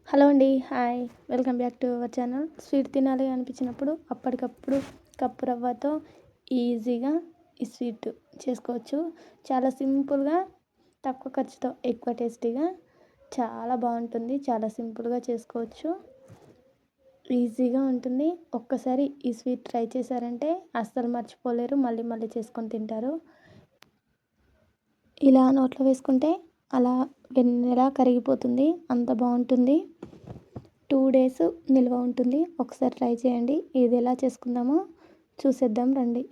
Hello అండి, hi. Welcome back to our channel. Sweet తినాలి అనిపించినప్పుడు అప్పటికప్పుడు కప్పు రవ్వతో ఈజీగా ఈ స్వీట్ చేసుకోవచ్చు. చాలా సింపుల్గా, తక్కువ ఖర్చుతో ఎక్కువ టేస్టీగా చాలా బాగుంటుంది. చాలా సింపుల్గా చేసుకోవచ్చు, ఈజీగా ఉంటుంది. ఒక్కసారి ఈ స్వీట్ ట్రై చేశారంటే అస్సలు మర్చిపోలేరు, మళ్ళీ మళ్ళీ చేసుకొని తింటారు. ఇలా నోట్లో వేసుకుంటే అలా వెన్నెలా కరిగిపోతుంది, అంత బాగుంటుంది. 2 days నిల్వ ఉంటుంది. ఒకసారి ట్రై చేయండి. ఇది ఎలా చేసుకుందామో చూసేద్దాం రండి.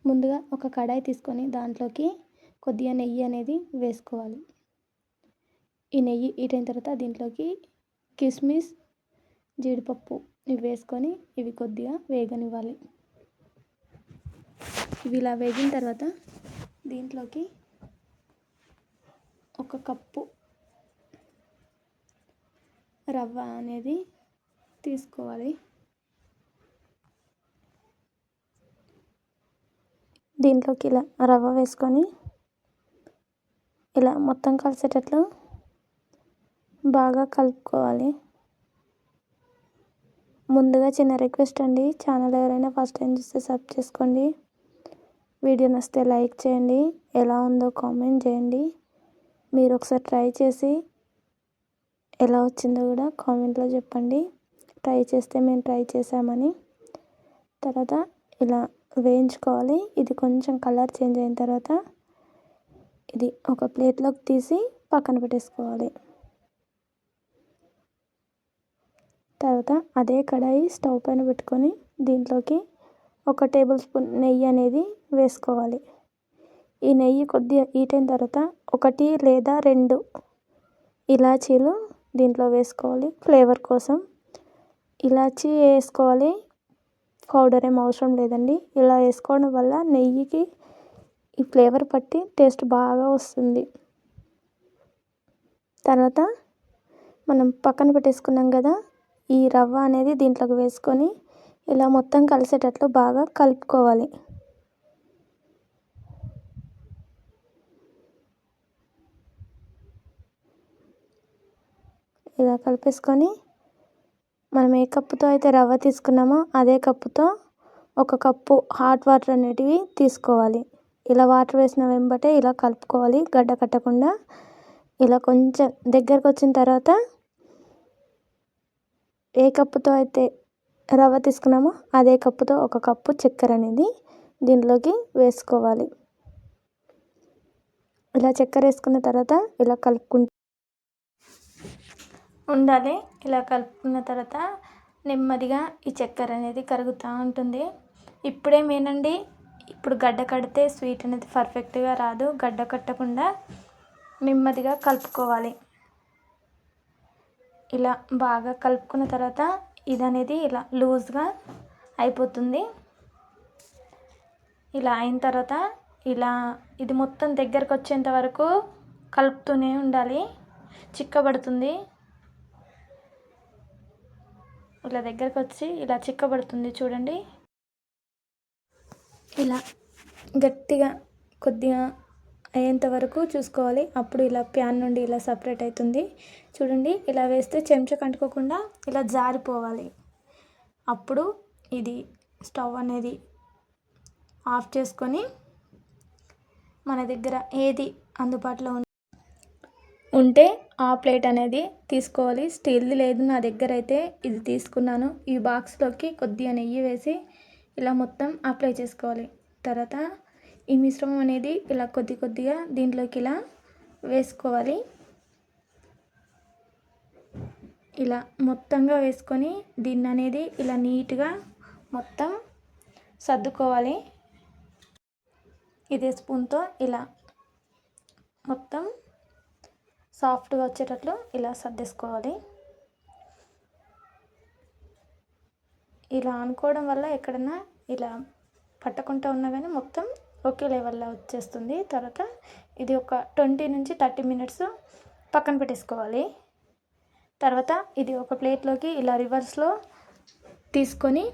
ముందుగా ఒక కడాయి తీసుకొని దాంట్లోకి కొద్దిగా నెయ్యి అనేది వేసుకోవాలి. ఈ నెయ్యి హీట్ తర్వాత దీంట్లోకి కిస్మిస్, జీడిపప్పు ఇవి వేసుకొని ఇవి కొద్దిగా వేగనివ్వాలి. ఇవి ఇలా వేగిన తర్వాత దీంట్లోకి 1 కప్పు రవ్వ అనేది తీసుకోవాలి. దీంట్లోకి ఇలా రవ్వ వేసుకొని ఇలా మొత్తం కలిసేటట్లు బాగా కలుపుకోవాలి. ముందుగా చిన్న రిక్వెస్ట్ అండి, ఛానల్ ఎవరైనా ఫస్ట్ టైం చూస్తే సబ్స్క్రైబ్ చేసుకోండి. వీడియో నచ్చితే లైక్ చేయండి. ఎలా ఉందో కామెంట్ చేయండి. మీరు ఒకసారి ట్రై చేసి ఎలా వచ్చిందో కూడా కామెంట్లో చెప్పండి. ట్రై చేస్తే మేము ట్రై చేసామని. తర్వాత ఇలా వేయించుకోవాలి. ఇది కొంచెం కలర్ చేంజ్ అయిన తర్వాత ఇది ఒక ప్లేట్లోకి తీసి పక్కన పెట్టేసుకోవాలి. తర్వాత అదే కడాయి స్టవ్ పైన పెట్టుకొని దీంట్లోకి 1 టేబుల్ స్పూన్ నెయ్యి అనేది వేసుకోవాలి. ఈ నెయ్యి కొద్దిగా హీట్ అయిన తర్వాత 1 లేదా 2 ఇలాచీలు దీంట్లో వేసుకోవాలి. ఫ్లేవర్ కోసం ఇలాచీ వేసుకోవాలి, పౌడర్ ఏం అవసరం లేదండి. ఇలా వేసుకోవడం వల్ల నెయ్యికి ఈ ఫ్లేవర్ పట్టి టేస్ట్ బాగా వస్తుంది. తర్వాత మనం పక్కన పెట్టేసుకున్నాం కదా, ఈ రవ్వ అనేది దీంట్లోకి వేసుకొని ఇలా మొత్తం కలిసేటట్లు బాగా కలుపుకోవాలి. ఇలా కలిపేసుకొని మనం ఏ కప్పుతో అయితే రవ్వ తీసుకున్నామో అదే కప్పుతో 1 కప్పు హాట్ వాటర్ అనేటివి తీసుకోవాలి. ఇలా వాటర్ వేసిన వెంబటే ఇలా కలుపుకోవాలి, గడ్డ కట్టకుండా. ఇలా కొంచెం దగ్గరకు వచ్చిన తర్వాత ఏ కప్పుతో అయితే రవ్వ తీసుకున్నామో అదే కప్పుతో 1 కప్పు చక్కెర అనేది దీంట్లోకి వేసుకోవాలి. ఇలా చక్కెర వేసుకున్న తర్వాత ఇలా కలుపుకుంటూ ఉండాలి. ఇలా కలుపుకున్న తర్వాత నెమ్మదిగా ఈ చక్కెర అనేది కరుగుతూ ఉంటుంది. ఇప్పుడేమేనండి, ఇప్పుడు గడ్డ కడితే స్వీట్ అనేది పర్ఫెక్ట్గా రాదు. గడ్డ కట్టకుండా నెమ్మదిగా కలుపుకోవాలి. ఇలా బాగా కలుపుకున్న తర్వాత ఇది అనేది ఇలా లూజ్గా అయిపోతుంది. ఇలా అయిన తర్వాత ఇలా ఇది మొత్తం దగ్గరకు వచ్చేంత వరకు కలుపుతూనే ఉండాలి, చిక్కబడుతుంది. ఇలా దగ్గరకు వచ్చి ఇలా చిక్కబడుతుంది చూడండి. ఇలా గట్టిగా కొద్దిగా అయ్యేంత వరకు చూసుకోవాలి. అప్పుడు ఇలా ప్యాన్ నుండి ఇలా సపరేట్ అవుతుంది చూడండి. ఇలా వేస్తే చెంచాకు అంటుకోకుండా ఇలా జారిపోవాలి. అప్పుడు ఇది స్టవ్ అనేది ఆఫ్ చేసుకొని మన దగ్గర ఏది అందుబాటులో ఉంటే ఆ ప్లేట్ అనేది తీసుకోవాలి. స్టీల్ది లేదు నా దగ్గర అయితే ఇది తీసుకున్నాను. ఈ బాక్స్లోకి కొద్దిగా నెయ్యి వేసి ఇలా మొత్తం అప్లై చేసుకోవాలి. తర్వాత ఈ మిశ్రమం అనేది ఇలా కొద్దిగా దీంట్లోకి ఇలా వేసుకోవాలి. ఇలా మొత్తంగా వేసుకొని దీన్ని అనేది ఇలా నీట్గా మొత్తం సర్దుకోవాలి. ఇదే స్పూన్తో ఇలా మొత్తం సాఫ్ట్గా వచ్చేటట్లు ఇలా సర్దేసుకోవాలి. ఇలా అనుకోవడం వల్ల ఎక్కడన్నా ఇలా పట్టకుండా ఉన్నా కానీ మొత్తం ఒకే లెవెల్లో వచ్చేస్తుంది. తర్వాత ఇది ఒక 20 నుంచి 30 minutes పక్కన పెట్టేసుకోవాలి. తర్వాత ఇది ఒక ప్లేట్లోకి ఇలా రివర్స్లో తీసుకొని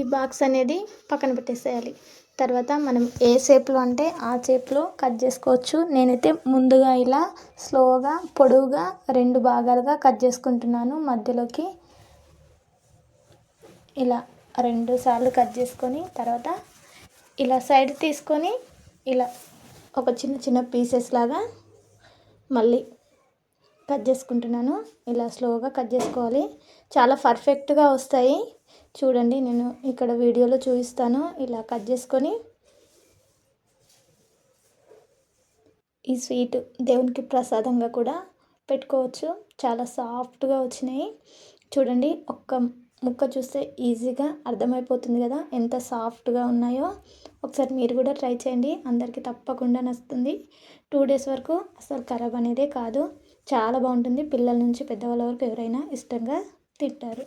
ఈ బాక్స్ అనేది పక్కన పెట్టేసేయాలి. తర్వాత మనం ఏ షేప్లో అంటే ఆ షేప్లో కట్ చేసుకోవచ్చు. నేనైతే ముందుగా ఇలా స్లోగా పొడవుగా 2 భాగాలుగా కట్ చేసుకుంటున్నాను. మధ్యలోకి ఇలా 2 సార్లు కట్ చేసుకొని తర్వాత ఇలా సైడ్ తీసుకొని ఇలా ఒక చిన్న చిన్న పీసెస్ లాగా మళ్ళీ కట్ చేసుకుంటున్నాను. ఇలా స్లోగా కట్ చేసుకోవాలి. చాలా పర్ఫెక్ట్గా వస్తాయి. చూడండి, నేను ఇక్కడ వీడియోలో చూపిస్తాను. ఇలా కట్ చేసుకొని ఈ స్వీట్ దేవునికి ప్రసాదంగా కూడా పెట్టుకోవచ్చు. చాలా సాఫ్ట్గా వచ్చినాయి. చూడండి, ఒక్క ముక్క చూస్తే ఈజీగా అర్థమైపోతుంది కదా ఎంత సాఫ్ట్గా ఉన్నాయో. ఒకసారి మీరు కూడా ట్రై చేయండి. అందరికీ తప్పకుండా నచ్చుతుంది. 2 డేస్ వరకు అసలు ఖరాబ్ అనేదే కాదు. చాలా బాగుంటుంది. పిల్లల నుంచి పెద్దవాళ్ళ వరకు ఎవరైనా ఇష్టంగా తింటారు.